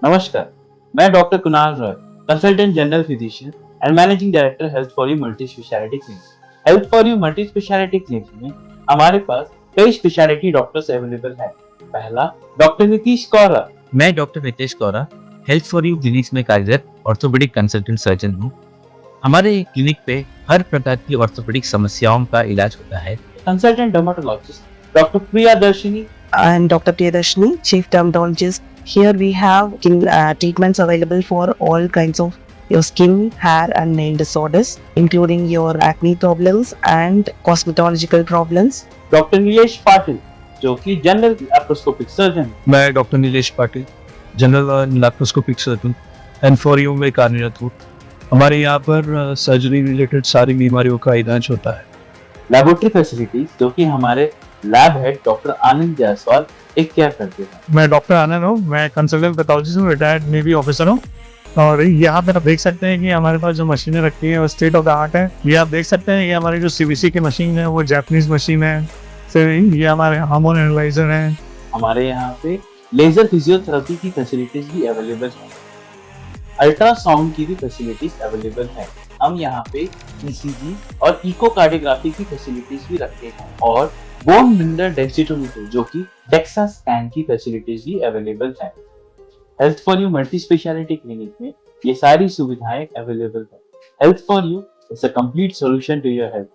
नमस्कार, मैं doctor Kunal Roy, consultant general physician and managing director health for you multi specialty clinic. Health for you multi specialty clinic में हमारे पास कई speciality doctors available हैं। पहला, doctor Nitish कौरा। मैं doctor Nitesh Kaura, health for you clinics में कार्यरत ऑर्थोपेडिक कंसल्टेंट सर्जन हूँ। हमारे क्लिनिक पे हर प्रकार की ऑर्थोपेडिक समस्याओं का इलाज होता है। कंसल्टेंट डर्मेटोलॉजिस्ट डॉक्टर प्रिया दर्शनी। I'm Dr. Priyadarshini, Chief Dermatologist. Here we have treatments available for all kinds of your skin, hair and nail disorders, including your acne problems and cosmetological problems. Doctor Nilesh Patil, जो कि general laparoscopic surgeon. मैं doctor Nilesh Patil, general laparoscopic surgeon and for you में कार्यरत हूँ। हमारे यहाँ पर surgery related सारी बीमारियों का इलाज होता है। लेबोरेटरी फैसिलिटीज, जो कि हमारे लैब हेड डॉक्टर आनंद जायसवाल एक केयर करते हैं। मैं डॉक्टर आनंद हूँ, मैं कंसल्टेंट पैथोलॉजिस्ट हूँ, रिटायर्ड नेवी ऑफिसर हूँ। और यहाँ पे आप देख सकते हैं कि हमारे पास जो मशीनें रखी हैं वो स्टेट ऑफ द आर्ट है। ये आप देख सकते हैं, ये हमारी जो सीवीसी की मशीन है वो जापानीज मशीन है। फिर ये हमारे हार्मोन एनालाइजर है। हमारे यहाँ पे लेजर फिजियोथेरेपी की फैसिलिटीज भी अवेलेबल है। अल्ट्रासाउंड की भी फैसिलिटीज अवेलेबल है। हम यहाँ पे ईसीजी और इकोकार्डियोग्राफी की फैसिलिटीज भी रखते हैं और बोन मिनरल डेंसिटोमीटर, जो कि डेक्सा स्कैन की फैसिलिटीज भी अवेलेबल है। Health for you multi specialty clinic में ये सारी सुविधाएं अवेलेबल है। Health for you is a complete solution to your health.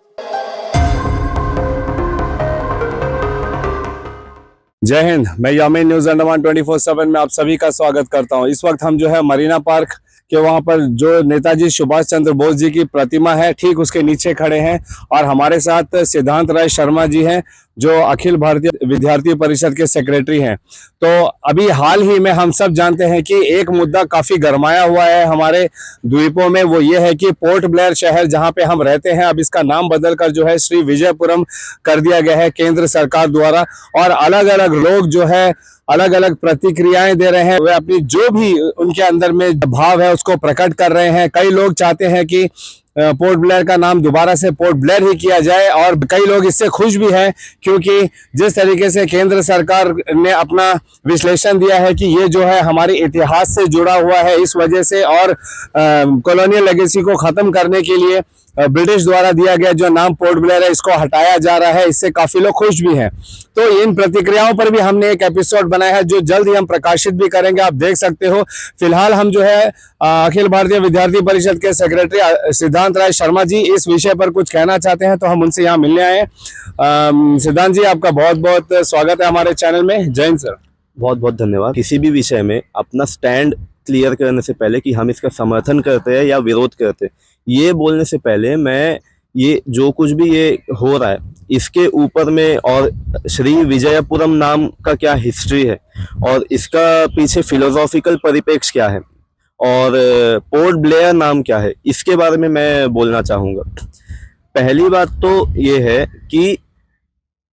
जय हिंद। मैं यामीन न्यूज अंडमान 24/7 में आप सभी का स्वागत करता हूं। इस वक्त हम जो है मरीना पार्क के वहां पर जो नेताजी सुभाष चंद्र बोस जी की प्रतिमा है ठीक उसके नीचे खड़े हैं और हमारे साथ सिद्धांत राय शर्मा जी हैं जो अखिल भारतीय विद्यार्थी परिषद के सेक्रेटरी हैं। तो अभी हाल ही में हम सब जानते हैं कि एक मुद्दा काफी गरमाया हुआ है हमारे द्वीपों में, वो ये है कि पोर्ट ब्लेयर शहर जहां पे हम रहते हैं अब इसका नाम बदलकर जो है श्री विजयपुरम कर दिया गया है केंद्र सरकार द्वारा। और अलग अलग लोग जो है अलग अलग प्रतिक्रियाएं दे रहे हैं, वे अपनी जो भी उनके अंदर में भाव है उसको प्रकट कर रहे हैं। कई लोग चाहते हैं कि पोर्ट ब्लेयर का नाम दोबारा से पोर्ट ब्लेयर ही किया जाए और कई लोग इससे खुश भी हैं क्योंकि जिस तरीके से केंद्र सरकार ने अपना विश्लेषण दिया है कि ये जो है हमारे इतिहास से जुड़ा हुआ है इस वजह से और कॉलोनियल लेगेसी को खत्म करने के लिए ब्रिटिश द्वारा दिया गया जो नाम पोर्ट ब्लेयर है इसको हटाया जा रहा है, इससे काफी लोग खुश भी हैं। तो इन प्रतिक्रियाओं पर भी हमने एक एपिसोड बनाया है जो जल्द ही हम प्रकाशित भी करेंगे, आप देख सकते हो। फिलहाल हम जो है अखिल भारतीय विद्यार्थी परिषद के सेक्रेटरी सिद्धांत राय शर्मा जी इस विषय पर कुछ कहना चाहते हैं तो हम उनसे यहाँ मिलने आए। सिद्धांत जी, आपका बहुत बहुत स्वागत है हमारे चैनल में। जय हिंद सर। बहुत बहुत धन्यवाद। किसी भी विषय में अपना स्टैंड क्लियर करने से पहले कि हम इसका समर्थन करते हैं या विरोध करते हैं, ये बोलने से पहले मैं ये जो कुछ भी ये हो रहा है इसके ऊपर में और श्री विजयपुरम नाम का क्या हिस्ट्री है और इसका पीछे फिलोसॉफिकल परिप्रेक्ष्य क्या है और पोर्ट ब्लेयर नाम क्या है इसके बारे में मैं बोलना चाहूँगा। पहली बात तो ये है कि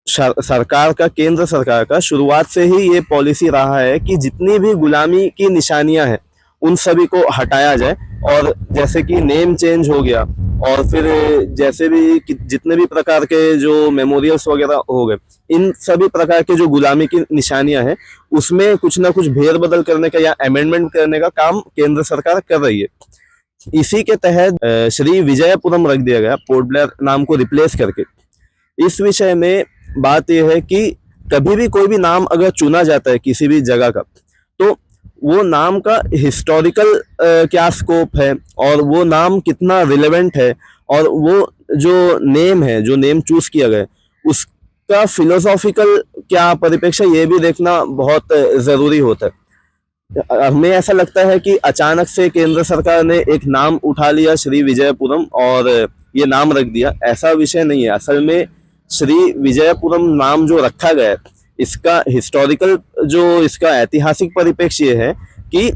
सरकार का, केंद्र सरकार का शुरुआत से ही ये पॉलिसी रहा है कि जितनी भी गुलामी की निशानियां हैं उन सभी को हटाया जाए। और जैसे कि नेम चेंज हो गया और फिर जैसे भी जितने भी प्रकार के जो मेमोरियल्स वगैरह हो गए, इन सभी प्रकार के जो गुलामी की निशानियां हैं उसमें कुछ ना कुछ फेरबदल करने का या अमेंडमेंट करने का काम केंद्र सरकार कर रही है। इसी के तहत श्री विजयपुरम रख दिया गया, पोर्ट ब्लेयर नाम को रिप्लेस करके। इस विषय में बात यह है कि कभी भी कोई भी नाम अगर चुना जाता है किसी भी जगह का तो वो नाम का हिस्टोरिकल क्या स्कोप है और वो नाम कितना रिलेवेंट है और वो जो नेम है, जो नेम चूज किया गया उसका फिलोसॉफिकल क्या परिप्रेक्ष्य, ये भी देखना बहुत जरूरी होता है। हमें ऐसा लगता है कि अचानक से केंद्र सरकार ने एक नाम उठा लिया श्री विजयपुरम और ये नाम रख दिया, ऐसा विषय नहीं है। असल में श्री विजयपुरम नाम जो रखा गया है इसका हिस्टोरिकल जो इसका ऐतिहासिक परिप्रेक्ष्य है कि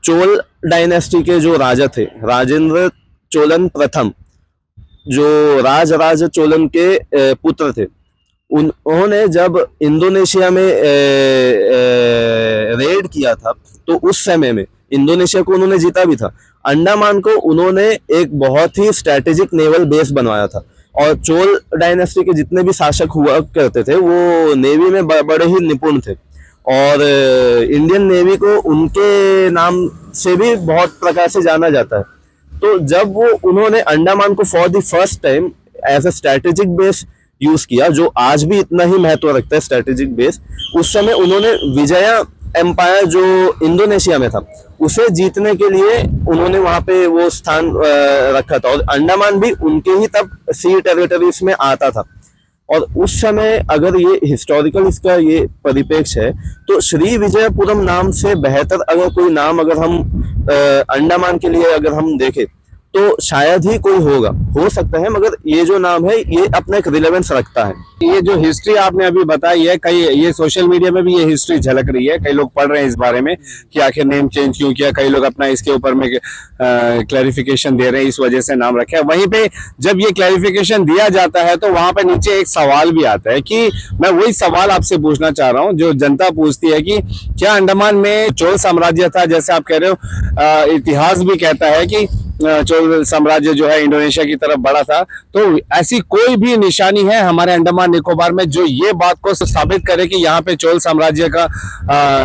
चोल डायनेस्टी के जो राजा थे, राजेंद्र चोलन प्रथम, जो राज चोलन के पुत्र थे, उन्होंने जब इंडोनेशिया में रेड किया था तो उस समय में इंडोनेशिया को उन्होंने जीता भी था। अंडमान को उन्होंने एक बहुत ही स्ट्रेटेजिक नेवल बेस बनवाया था और चोल डायनेस्टी के जितने भी शासक हुआ करते थे वो नेवी में बड़े ही निपुण थे। और इंडियन नेवी को उनके नाम से भी बहुत प्रकार से जाना जाता है। तो जब वो उन्होंने अंडमान को for the first time as a strategic base use किया, जो आज भी इतना ही महत्व रखता है स्ट्रेटेजिक बेस, उस समय उन्होंने विजया एम्पायर जो इंडोनेशिया में था उसे जीतने के लिए उन्होंने वहां पे वो स्थान रखा था, और अंडमान भी उनके ही तब सी टेरिटरीज में आता था। और उस समय अगर ये हिस्टोरिकल इसका ये परिप्रेक्ष्य है तो श्री विजयपुरम नाम से बेहतर अगर कोई नाम अगर हम अंडमान के लिए अगर हम देखें तो शायद ही कोई होगा, हो सकता है, मगर ये जो नाम है ये अपना एक रिलेवेंस रखता है। ये जो हिस्ट्री आपने अभी बताई है, कई ये सोशल मीडिया में भी ये हिस्ट्री झलक रही है, कई लोग पढ़ रहे हैं इस बारे में कि आखिर नेम चेंज क्यों किया, कई लोग अपना इसके ऊपर में क्लैरिफिकेशन दे रहे हैं, इस वजह से नाम रखा है। वहीं पे जब ये क्लैरिफिकेशन दिया जाता है तो वहां पे नीचे एक सवाल भी आता है कि मैं वही सवाल आपसे पूछना चाह रहा हूँ जो जनता पूछती है कि क्या अंडमान में चोल साम्राज्य था, जैसे आप कह रहे हो, इतिहास भी कहता है कि चोल साम्राज्य जो है इंडोनेशिया की तरफ बढ़ा था, तो ऐसी कोई भी निशानी है हमारे अंडमान निकोबार में जो ये बात को साबित करे कि यहाँ पे चोल साम्राज्य का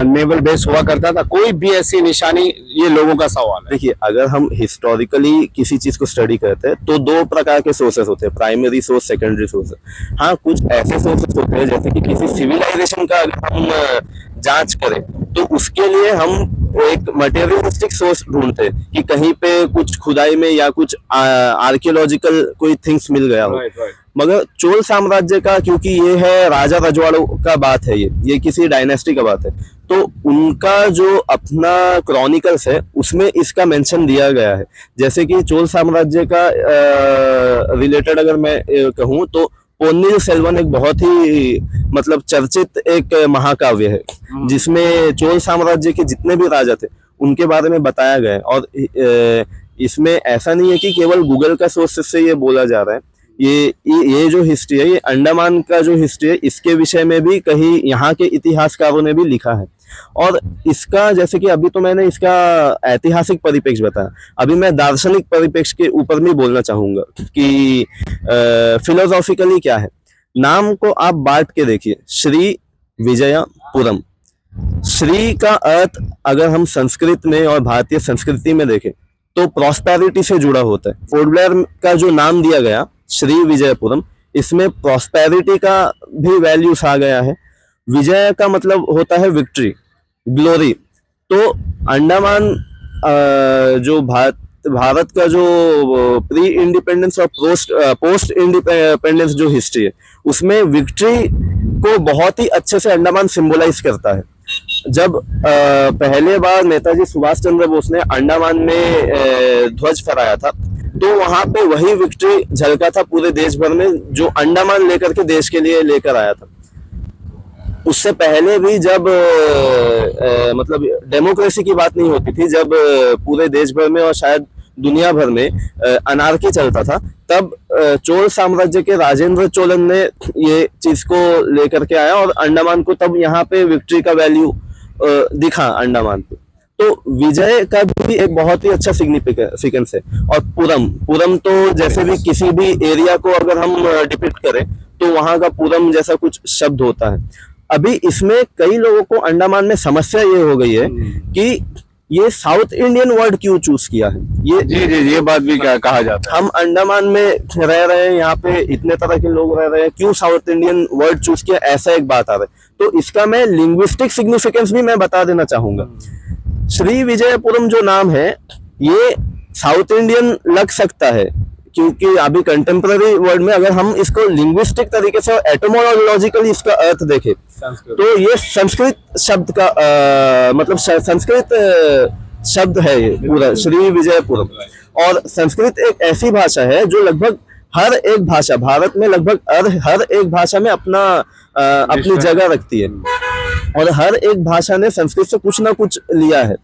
नेवल बेस हुआ करता था? कोई भी ऐसी निशानी, ये लोगों का सवाल है। देखिए, अगर हम हिस्टोरिकली किसी चीज को स्टडी करते हैं तो दो प्रकार के सोर्सेस होते हैं, प्राइमरी सोर्स, सेकेंडरी सोर्स। हाँ, कुछ ऐसे सोर्सेस होते हैं जैसे कि किसी सिविलाइजेशन का अगर हम जांच करें तो उसके लिए हम एक मटेरियलिस्टिक सोर्स ढूंढते हैं कि कहीं पे कुछ खुदाई में या कुछ आर्कियोलॉजिकल कोई थिंग्स मिल गया हो। मगर चोल साम्राज्य का, क्योंकि ये है राजा रजवाड़ों का बात है, ये किसी डायनेस्टी का बात है, तो उनका जो अपना क्रॉनिकल्स है उसमें इसका मेंशन दिया गया है। जैसे कि चोल साम्राज्य का रिलेटेड अगर मैं कहूँ तो पोन्नियिन सेल्वन एक बहुत ही मतलब चर्चित एक महाकाव्य है जिसमें चोल साम्राज्य के जितने भी राजा थे उनके बारे में बताया गया है। और इसमें ऐसा नहीं है कि केवल गूगल का सोर्स से ये बोला जा रहा है, ये जो हिस्ट्री है, ये अंडमान का जो हिस्ट्री है, इसके विषय में भी कहीं यहाँ के इतिहासकारों ने भी लिखा है। और इसका, जैसे कि अभी तो मैंने इसका ऐतिहासिक परिप्रेक्ष्य बताया, अभी मैं दार्शनिक परिप्रेक्ष्य के ऊपर भी बोलना चाहूंगा कि फिलोसॉफिकली क्या है। नाम को आप बांट के देखिए, श्री विजयपुरम। श्री का अर्थ अगर हम संस्कृत में और भारतीय संस्कृति में देखें तो प्रॉस्पेरिटी से जुड़ा होता है। पोर्ट ब्लेयर का जो नाम दिया गया श्री विजयपुरम, इसमें प्रॉस्पेरिटी का भी वैल्यूस आ गया है। विजय का मतलब होता है विक्ट्री, ग्लोरी। तो अंडमान जो भारत का जो प्री इंडिपेंडेंस और पोस्ट इंडिपेंडेंस जो हिस्ट्री है उसमें विक्ट्री को बहुत ही अच्छे से अंडमान सिंबलाइज करता है। जब पहले बार नेताजी सुभाष चंद्र बोस ने अंडमान में ध्वज फहराया था तो वहां पे वही विक्ट्री झलका था पूरे देश भर में जो अंडमान लेकर के देश के लिए लेकर आया था। उससे पहले भी जब मतलब डेमोक्रेसी की बात नहीं होती थी, जब पूरे देश भर में और शायद दुनिया भर में अनार्की चलता था, तब चोल साम्राज्य के राजेंद्र चोलन ने ये चीज को लेकर के आया और अंडमान को तब यहाँ पे विक्ट्री का वैल्यू दिखा अंडमान पे। तो विजय का भी एक बहुत ही अच्छा सिग्निफिकेंस है। और पुरम तो जैसे भी किसी भी एरिया को अगर हम डिपिक्ट करें तो वहां का पुरम जैसा कुछ शब्द होता है। अभी इसमें कई लोगों को अंडमान में समस्या ये हो गई है कि ये साउथ इंडियन वर्ड क्यों चूज किया है। ये बात भी कहा जाता है। हम अंडमान में रह रहे हैं, यहाँ पे इतने तरह के लोग रह रहे हैं, क्यों साउथ इंडियन वर्ड चूज किया, ऐसा एक बात आ रहा है। तो इसका मैं लिंग्विस्टिक सिग्निफिकेंस भी मैं बता देना चाहूंगा। श्री विजयपुरम जो नाम है ये साउथ इंडियन लग सकता है क्योंकि अभी कंटेम्पररी वर्ड में अगर हम इसको लिंग्विस्टिक तरीके से एटोमोलॉजिकली इसका अर्थ देखें तो ये संस्कृत शब्द का मतलब संस्कृत शब्द है ये पूरा श्री विजयपुरम। और संस्कृत एक ऐसी भाषा है जो लगभग हर एक भाषा, भारत में लगभग हर एक भाषा में अपनी जगह रखती है और हर एक भाषा ने संस्कृत से कुछ ना कुछ लिया है।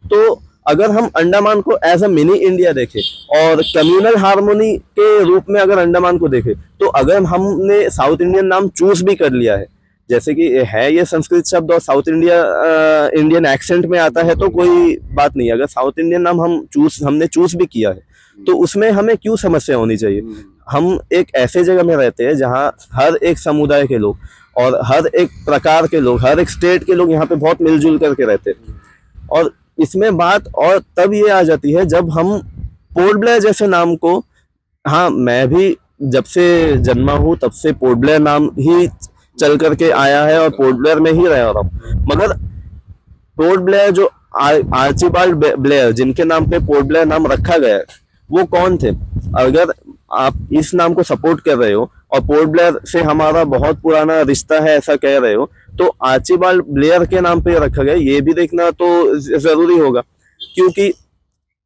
तो अगर हम अंडमान को एज अ मिनी इंडिया देखें और कम्युनल हार्मोनी के रूप में अगर अंडमान को देखें तो अगर हमने साउथ इंडियन नाम चूज भी कर लिया है, जैसे कि है ये संस्कृत शब्द और साउथ इंडियन एक्सेंट में आता है तो कोई बात नहीं। अगर साउथ इंडियन नाम हमने चूज भी किया है तो उसमें हमें क्यों समस्या होनी चाहिए। हम एक ऐसे जगह में रहते हैं जहाँ हर एक समुदाय के लोग और हर एक प्रकार के लोग, हर एक स्टेट के लोग यहाँ पे बहुत मिलजुल करके रहते हैं। और इसमें बात और तब ये आ जाती है जब हम पोर्ट ब्लेयर जैसे नाम को, हाँ मैं भी जब से जन्मा हूँ तब से पोर्ट ब्लेयर नाम ही चल करके आया है और पोर्ट ब्लेयर में ही रह रहा हूँ, मगर पोर्ट ब्लेयर जो आर्चिबाल्ड ब्लेयर जिनके नाम पे पोर्ट ब्लेयर नाम रखा गया है वो कौन थे? अगर आप इस नाम को सपोर्ट कर रहे हो और पोर्ट ब्लेयर से हमारा बहुत पुराना रिश्ता है ऐसा कह रहे हो, तो आर्चिबाल्ड ब्लेयर के नाम पे रखा गया ये भी देखना तो जरूरी होगा, क्योंकि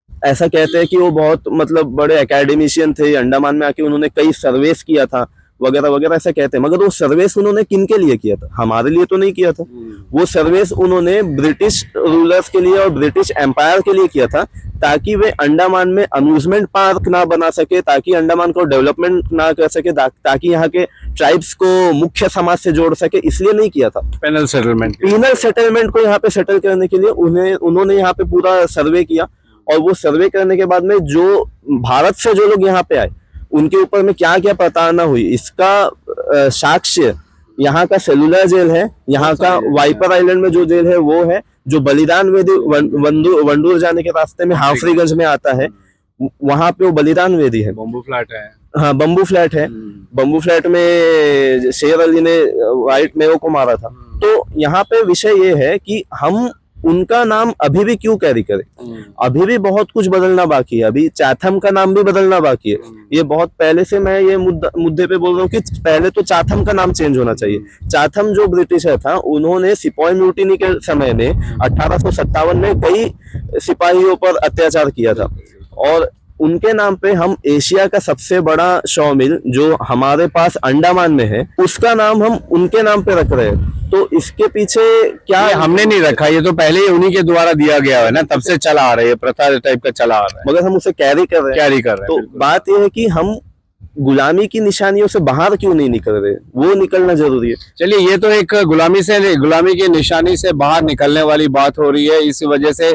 ऐसा कहते हैं कि वो बहुत मतलब बड़े एकेडमिशियन थे, अंडमान में आके उन्होंने कई सर्वेस किया था वगैरह वगैरह ऐसा कहते हैं, मगर वो सर्वेस उन्होंने किन के लिए किया था? हमारे लिए तो नहीं किया था। वो सर्वेस उन्होंने ब्रिटिश रूलर्स के लिए और ब्रिटिश एम्पायर के लिए किया था, ताकि वे अंडमान में अम्यूजमेंट पार्क ना बना सके, ताकि अंडमान को डेवलपमेंट ना कर सके, ताकि यहाँ के ट्राइब्स को मुख्य समाज से जोड़ सके, इसलिए नहीं किया था। पैनल सेटलमेंट, पीनल सेटलमेंट को यहाँ पे सेटल करने के लिए उन्होंने यहाँ पे पूरा सर्वे किया, और वो सर्वे करने के बाद में जो भारत से जो लोग यहाँ पे आए उनके ऊपर में क्या क्या प्रताड़ना हुई इसका साक्ष्य यहाँ का सेलुलर जेल है, यहाँ का वाइपर आइलैंड में जो जेल है वो है, जो बलिदान वेदी वंडूर जाने के रास्ते में हाफरीगंज में आता है वहां पे वो बलिदान वेदी है। बम्बू फ्लैट है, हाँ बम्बू फ्लैट है। बम्बू फ्लैट में शेर अली ने व्हाइट मेयो को मारा था। तो यहाँ पे विषय ये है कि हम उनका नाम अभी भी क्यों कैरी करें? अभी भी बहुत कुछ बदलना बाकी है, अभी चाथम का नाम भी बदलना बाकी है। ये बहुत पहले से मैं ये मुद्दे पे बोल रहा हूँ कि पहले तो चाथम का नाम चेंज होना चाहिए। चाथम जो ब्रिटिशर था उन्होंने सिपाही म्यूटिनी के समय में 1857 में कई सिपाहियों पर अत्याचार किया था, और उनके नाम पे हम एशिया का सबसे बड़ा शॉ मिल जो हमारे पास अंडमान में है उसका नाम हम उनके नाम पे रख रहे हैं। तो इसके पीछे क्या? ये हमने नहीं रखा, ये तो पहले ही उन्हीं के द्वारा दिया गया है ना, तब से चला आ रहा है, प्रथा टाइप का चला आ रहा है, मगर हम उसे कैरी कर रहे हैं। तो बात यह है कि हम गुलामी की निशानियों से बाहर क्यों नहीं निकल रहे, वो निकलना जरूरी है। चलिए, ये तो एक गुलामी की निशानी से बाहर निकलने वाली बात हो रही है। इस वजह से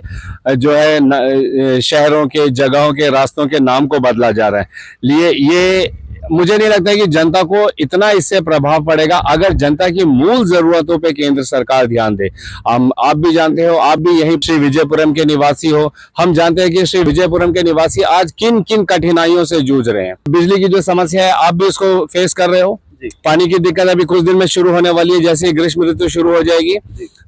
जो है शहरों के, जगहों के, रास्तों के नाम को बदला जा रहा है। ये मुझे नहीं लगता कि जनता को इतना इससे प्रभाव पड़ेगा अगर जनता की मूल जरूरतों पे केंद्र सरकार ध्यान दे। आप भी जानते हो, आप भी यहीं श्री विजयपुरम के निवासी हो, हम जानते हैं कि श्री विजयपुरम के निवासी आज किन किन कठिनाइयों से जूझ रहे हैं। बिजली की जो समस्या है आप भी उसको फेस कर रहे हो, पानी की दिक्कत अभी कुछ दिन में शुरू होने वाली है, जैसे ग्रीष्म ऋतु शुरू हो जाएगी।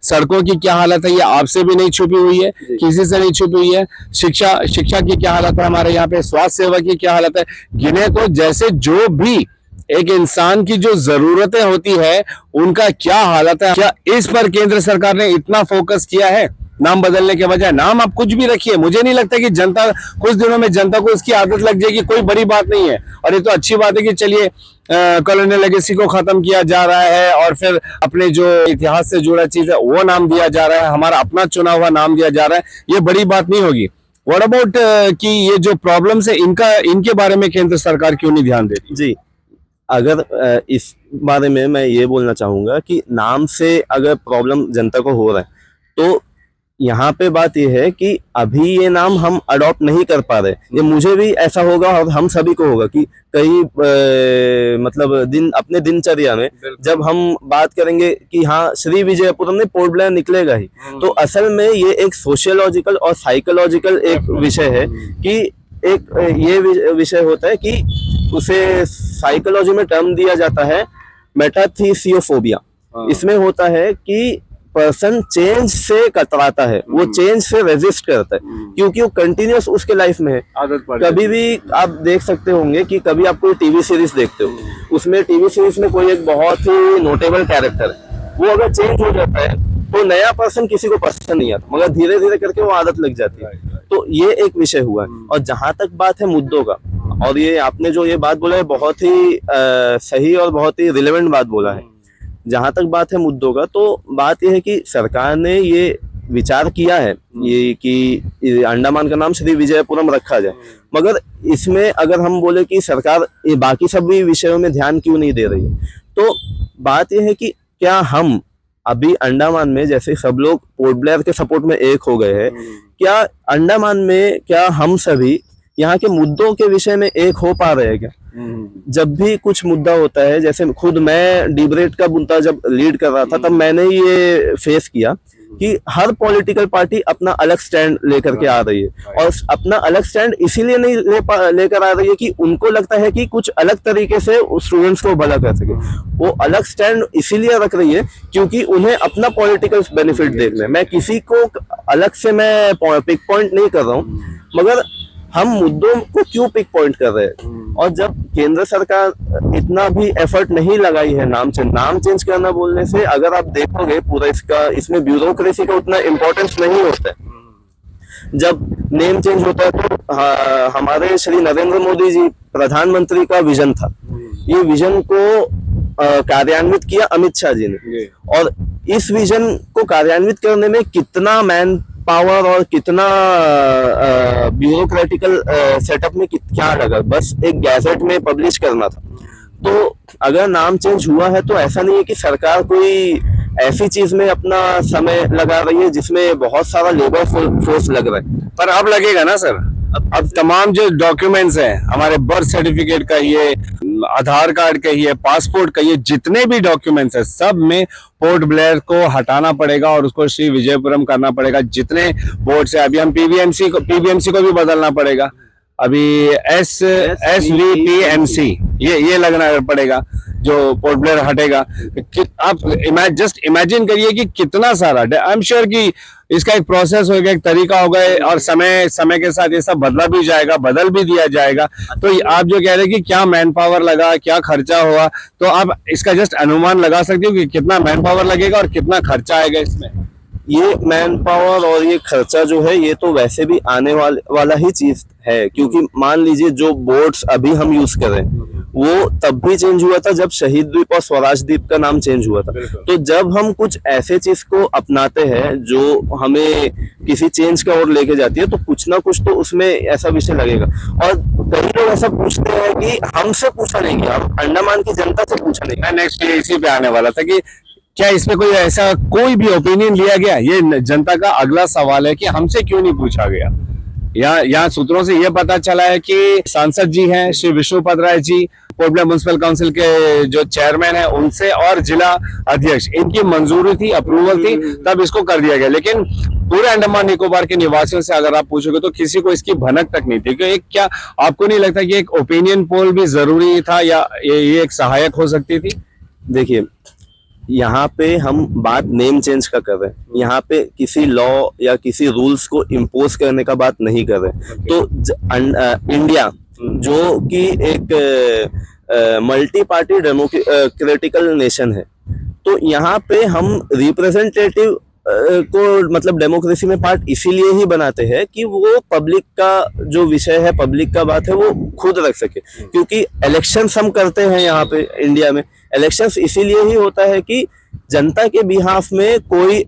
सड़कों की क्या हालत है ये आपसे भी नहीं छुपी हुई है, किसी से नहीं छुपी हुई है। शिक्षा की क्या हालत है हमारे यहाँ पे, स्वास्थ्य सेवा की क्या हालत है, गिने तो जैसे जो भी एक इंसान की जो जरूरतें होती है उनका क्या हालत है। क्या इस पर केंद्र सरकार ने इतना फोकस किया है? नाम बदलने के बजाय नाम आप कुछ भी रखिए, मुझे नहीं लगता कि जनता कुछ दिनों में जनता को इसकी आदत लग जाएगी, कोई बड़ी बात नहीं है। और ये तो अच्छी बात है कि चलिए कॉलोनियल लेगेसी को खत्म किया जा रहा है और फिर अपने जो इतिहास से जुड़ा चीज है वो नाम दिया जा रहा है, हमारा अपना चुना हुआ नाम दिया जा रहा है, ये बड़ी बात नहीं होगी। व्हाट अबाउट कि ये जो प्रॉब्लम्स है इनके बारे में केंद्र सरकार क्यों नहीं ध्यान देती? जी, अगर इस बारे में मैं ये बोलना चाहूंगा कि नाम से अगर प्रॉब्लम जनता को हो रहा है तो यहाँ पे बात ये है कि अभी ये नाम हम अडॉप्ट नहीं कर पा रहे। ये मुझे भी ऐसा होगा और हम सभी को होगा कि कई मतलब अपने दिनचर्या में जब हम बात करेंगे कि हाँ श्री विजयपुरम में पोर्ट ब्लेयर निकलेगा ही, तो असल में ये एक सोशियोलॉजिकल और साइकोलॉजिकल एक विषय है कि एक ये विषय होता है कि उसे साइकोलॉजी में टर्म दिया जाता है मेटाथीसियोफोबिया। इसमें होता है कि पर्सन चेंज से कतराता है, वो चेंज से रेजिस्ट करता है क्योंकि वो कंटिन्यूस उसके लाइफ में है। कभी भी आप देख सकते होंगे कि कभी आप कोई टीवी सीरीज देखते हो, उसमें टीवी सीरीज में कोई एक बहुत ही नोटेबल कैरेक्टर है, वो अगर चेंज हो जाता है तो नया पर्सन किसी को पसंद नहीं आता, मगर धीरे धीरे करके वो आदत लग जाती है। तो ये एक विषय हुआ है। और जहां तक बात है मुद्दों का, और ये आपने जो ये बात बोला है बहुत ही सही और बहुत ही रिलेवेंट बात बोला है। जहां तक बात है मुद्दों का, तो बात यह है कि सरकार ने ये विचार किया है ये कि अंडमान का नाम श्री विजयपुरम रखा जाए, मगर इसमें अगर हम बोले कि सरकार ये बाकी सभी विषयों में ध्यान क्यों नहीं दे रही है, तो बात यह है कि क्या हम अभी अंडमान में जैसे सब लोग पोर्ट ब्लेयर के सपोर्ट में एक हो गए हैं, क्या अंडमान में क्या हम सभी यहाँ के मुद्दों के विषय में एक हो पा रहे हैं क्या? जब भी कुछ मुद्दा होता है, जैसे खुद मैं डिबेट का मुद्दा जब लीड कर रहा था तब मैंने ये फेस किया कि हर पॉलिटिकल पार्टी अपना अलग स्टैंड लेकर के आ रही है, और अपना अलग स्टैंड इसीलिए नहीं लेकर आ रही है कि उनको लगता है कि कुछ अलग तरीके से स्टूडेंट्स को भला कर सके। वो अलग स्टैंड इसीलिए रख रही है क्योंकि उन्हें अपना पॉलिटिकल बेनिफिट देखना है। मैं किसी को अलग से मैं पिक पॉइंट नहीं कर रहा हूँ, मगर हम मुद्दों को क्यों पिक पॉइंट कर रहे हैं। और जब केंद्र सरकार इतना भी एफर्ट नहीं लगाई है नाम चेंज करना बोलने से, अगर आप देखोगे पूरा इसमें ब्यूरोक्रेसी का उतना इम्पोर्टेंस नहीं होता है। जब नेम चेंज होता है तो हमारे श्री नरेंद्र मोदी जी प्रधानमंत्री का विजन था, ये विजन को कार्यान्वित किया अमित शाह जी ने, और इस विजन को कार्यान्वित करने में कितना मैन पावर और कितना ब्यूरोक्रेटिकल सेटअप में क्या लगा, बस एक गैजेट में पब्लिश करना था। तो अगर नाम चेंज हुआ है तो ऐसा नहीं है कि सरकार कोई ऐसी चीज में अपना समय लगा रही है जिसमें बहुत सारा लेबर फोर्स लग रहा है। पर अब लगेगा ना सर, अब तमाम जो डॉक्यूमेंट्स हैं, हमारे बर्थ सर्टिफिकेट का ये, आधार कार्ड का ये, पासपोर्ट का ये, जितने भी डॉक्यूमेंट्स हैं सब में पोर्ट ब्लेयर को हटाना पड़ेगा और उसको श्री विजयपुरम करना पड़ेगा। जितने बोर्ड से, अभी हम पीबीएमसी को भी बदलना पड़ेगा, अभी SVPMC ये लगना पड़ेगा जो पोर्ट ब्लेयर हटेगा। आप जस्ट इमेजिन करिए कि कितना सारा, आई एम श्योर कि इसका एक प्रोसेस होगा, एक तरीका होगा, और समय के साथ ये सब बदला भी जाएगा, बदल भी दिया जाएगा। तो आप जो कह रहे हैं कि क्या मैन पावर लगा, क्या खर्चा हुआ, तो आप इसका जस्ट अनुमान लगा सकते हो कि कितना मैन पावर लगेगा और कितना खर्चा आएगा इसमें। ये मैन पावर और ये खर्चा जो है ये तो वैसे भी आने वाला ही चीज है, क्योंकि मान लीजिए जो बोर्ड्स अभी हम यूज कर रहे हैं वो तब भी चेंज हुआ था जब शहीद द्वीप और स्वराज द्वीप का नाम चेंज हुआ था। तो जब हम कुछ ऐसे चीज को अपनाते हैं जो हमें किसी चेंज का ओर लेके जाती है, तो कुछ ना कुछ तो उसमें ऐसा विषय लगेगा। और कई लोग ऐसा पूछते हैं कि हमसे पूछा नहीं गया, हम अंडमान की जनता से पूछा नहीं गया। नेक्स्ट इसी पे आने वाला था कि क्या इसमें कोई ऐसा कोई भी ओपिनियन लिया गया, ये जनता का अगला सवाल है कि हमसे क्यों नहीं पूछा गया। यहाँ सूत्रों से ये पता चला है कि सांसद जी हैं Shri Vishnupad Rai ji, port Blair municipal council के जो चेयरमैन हैं उनसे और जिला अध्यक्ष, इनकी मंजूरी थी, अप्रूवल थी, तब इसको कर दिया गया। लेकिन पूरे अंडमान निकोबार के निवासियों से अगर आप पूछोगे तो किसी को इसकी भनक तक नहीं थी। क्योंकि क्या आपको नहीं लगता कि एक ओपिनियन पोल भी जरूरी था या ये एक सहायक हो सकती थी? देखिए, यहाँ पे हम बात नेम चेंज का कर रहे हैं, यहाँ पे किसी लॉ या किसी रूल्स को इम्पोज करने का बात नहीं कर रहे। तो इंडिया जो कि एक मल्टी पार्टी डेमोक्रेटिकल नेशन है, तो यहाँ पे हम रिप्रेजेंटेटिव को मतलब डेमोक्रेसी में पार्ट इसीलिए ही बनाते हैं कि वो पब्लिक का जो विषय है, पब्लिक का बात है, वो खुद रख सके। क्योंकि इलेक्शंस हम करते हैं यहाँ पे इंडिया में, इलेक्शंस इसीलिए ही होता है कि जनता के बिहाफ में कोई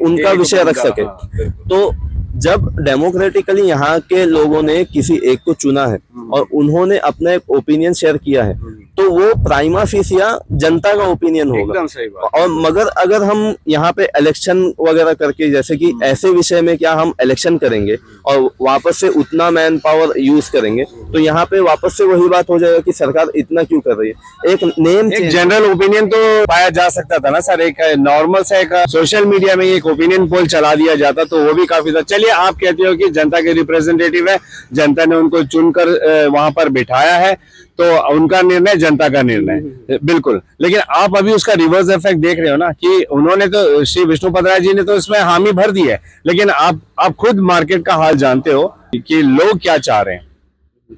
उनका विषय रख सके। तो जब डेमोक्रेटिकली यहाँ के लोगों ने किसी एक को चुना है और उन्होंने अपना एक ओपिनियन शेयर किया है, तो वो प्राइमा फेसिया जनता का ओपिनियन होगा। एकदम सही बात। और मगर अगर हम यहाँ पे इलेक्शन वगैरह करके, जैसे कि ऐसे विषय में क्या हम इलेक्शन करेंगे और वापस से उतना मैन पावर यूज करेंगे, तो यहाँ पे वापस से वही बात हो जाएगा कि सरकार इतना क्यों कर रही है। एक नेम, एक जनरल ओपिनियन तो पाया जा सकता था ना सर, एक नॉर्मल से एक सोशल मीडिया में एक ओपिनियन पोल चला दिया जाता तो वो भी काफी था। चलिए, आप कहते हो कि जनता के रिप्रेजेंटेटिव है, जनता ने उनको चुनकर वहां पर बिठाया है, तो उनका निर्णय जनता का निर्णय, बिल्कुल। लेकिन आप अभी उसका रिवर्स इफेक्ट देख रहे हो ना कि उन्होंने तो, श्री विष्णुपद राय जी ने तो इसमें हामी भर दी है, लेकिन आप खुद मार्केट का हाल जानते हो कि लोग क्या चाह रहे हैं।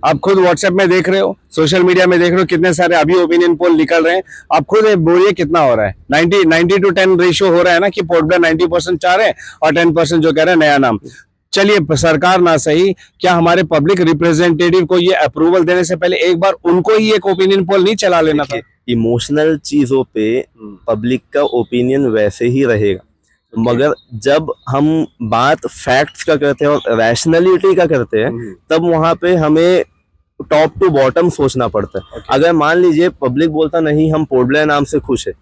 आप खुद व्हाट्सएप में देख रहे हो, सोशल मीडिया में देख रहे हो, कितने सारे अभी ओपिनियन पोल निकल रहे हैं। आप खुद बोलिए कितना हो रहा है, 90-10 रेशियो हो रहा है ना, कि पोर्ट ब्लेयर 90% चाह रहे हैं और 10% जो कह रहे हैं नया नाम। चलिए, सरकार ना सही, क्या हमारे पब्लिक रिप्रेजेंटेटिव को ये अप्रूवल देने से पहले एक बार उनको ही एक ओपिनियन पोल नहीं चला लेना था? इमोशनल चीजों पे पब्लिक का ओपिनियन वैसे ही रहेगा, मगर जब हम बात फैक्ट्स का करते हैं और रैशनैलिटी का करते हैं, तब वहां पे हमें टॉप टू बॉटम सोचना पड़ता है। अगर मान लीजिए पब्लिक बोलता नहीं हम पोर्ट ब्लेयर नाम से खुश है,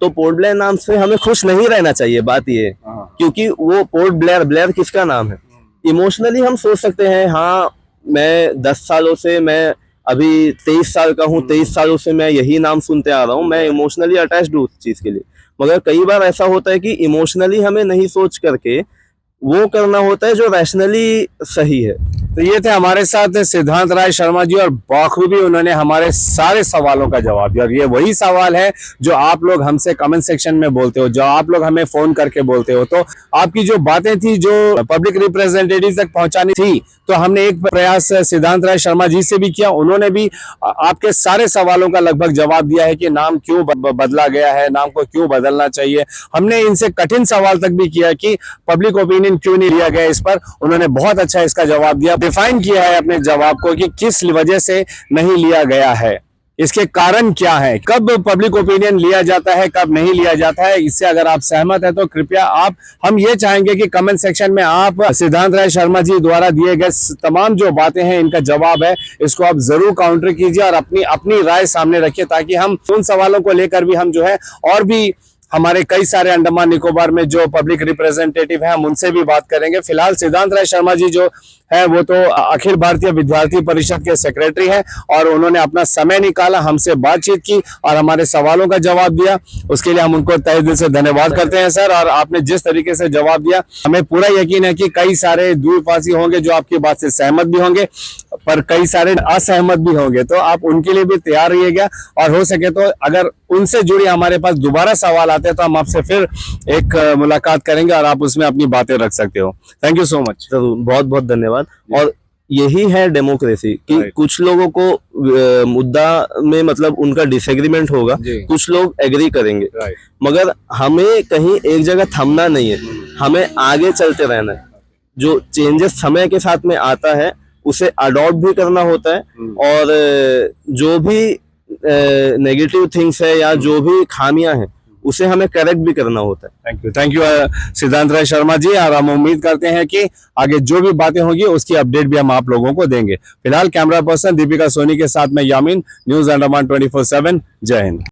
तो पोर्ट ब्लेयर नाम से हमें खुश नहीं रहना चाहिए। बात ये है, क्योंकि वो पोर्ट ब्लेयर किसका नाम है। इमोशनली हम सोच सकते हैं, हाँ मैं 10 सालों से मैं अभी 23 साल का हूँ, 23 सालों से मैं यही नाम सुनते आ रहा हूँ, मैं इमोशनली अटैच्ड हूँ उस चीज़ के लिए। मगर कई बार ऐसा होता है कि इमोशनली हमें नहीं सोच करके वो करना होता है जो रैशनली सही है। तो ये थे हमारे साथ सिद्धांत राय शर्मा जी, और बखूबी उन्होंने हमारे सारे सवालों का जवाब दिया। और ये वही सवाल है जो आप लोग हमसे कमेंट सेक्शन में बोलते हो, जो आप लोग हमें फोन करके बोलते हो। तो आपकी जो बातें थी जो पब्लिक रिप्रेजेंटेटिव तक पहुंचानी थी, तो हमने एक प्रयास सिद्धांत राय शर्मा जी से भी किया। उन्होंने भी आपके सारे सवालों का लगभग जवाब दिया है कि नाम क्यों बदला गया है, नाम को क्यों बदलना चाहिए। हमने इनसे कठिन सवाल तक भी किया कि पब्लिक ओपिनियन क्यों नहीं लिया गया इस पर। उन्होंने बहुत अच्छा इसका जवाब दिया, डिफाइन किया है अपने जवाब को कि किस वजह से नहीं लिया गया है, इसके कारण क्या है, कब पब्लिक ओपिनियन लिया जाता है, कब नहीं लिया जाता है। इससे अगर आप सहमत है तो कृपया हम ये चाहेंगे कि कमेंट सेक्शन में आप सिद्धांत राय शर्मा जी द्वारा दिए गए तमाम जो बातें हैं, इनका जवाब है, इसको आप जरूर काउंटर कीजिए और अपनी राय सामने रखिए, ताकि हम उन सवालों को लेकर भी हम जो है और भी हमारे कई सारे अंडमान निकोबार में जो पब्लिक रिप्रेजेंटेटिव हैं हम उनसे भी बात करेंगे। फिलहाल सिद्धांत राय शर्मा जी जो है वो तो अखिल भारतीय विद्यार्थी परिषद के सेक्रेटरी हैं, और उन्होंने अपना समय निकाला, हमसे बातचीत की और हमारे सवालों का जवाब दिया। उसके लिए हम उनको तहे दिल से धन्यवाद करते हैं सर। और आपने जिस तरीके से जवाब दिया, हमें पूरा यकीन है कि कई सारे दूरपासी होंगे जो आपकी बात से सहमत भी होंगे, पर कई सारे असहमत भी होंगे, तो आप उनके लिए भी तैयार रहिएगा। और हो सके तो अगर उनसे जुड़ी हमारे पास दोबारा सवाल आते हैं तो हम आपसे फिर एक मुलाकात करेंगे और आप उसमें अपनी बातें रख सकते हो। Thank you so much. जरूर, बहुत बहुत धन्यवाद। और यही है डेमोक्रेसी कि Right. कुछ लोगों को मुद्दा में मतलब उनका डिसएग्रीमेंट होगा, कुछ लोग एग्री करेंगे, Right. मगर हमें कहीं एक जगह थमना नहीं है, हमें आगे चलते रहना है। जो चेंजेस समय के साथ में आता है उसे अडॉप्ट भी करना होता है, और जो भी नेगेटिव थिंग्स है या जो भी खामियां हैं उसे हमें करेक्ट भी करना होता है। थैंक यू सिद्धांत राय शर्मा जी। और हम उम्मीद करते हैं कि आगे जो भी बातें होंगी उसकी अपडेट भी हम आप लोगों को देंगे। फिलहाल कैमरा पर्सन दीपिका सोनी के साथ में यामीन, न्यूज अंडमान 24/7। जय हिंद।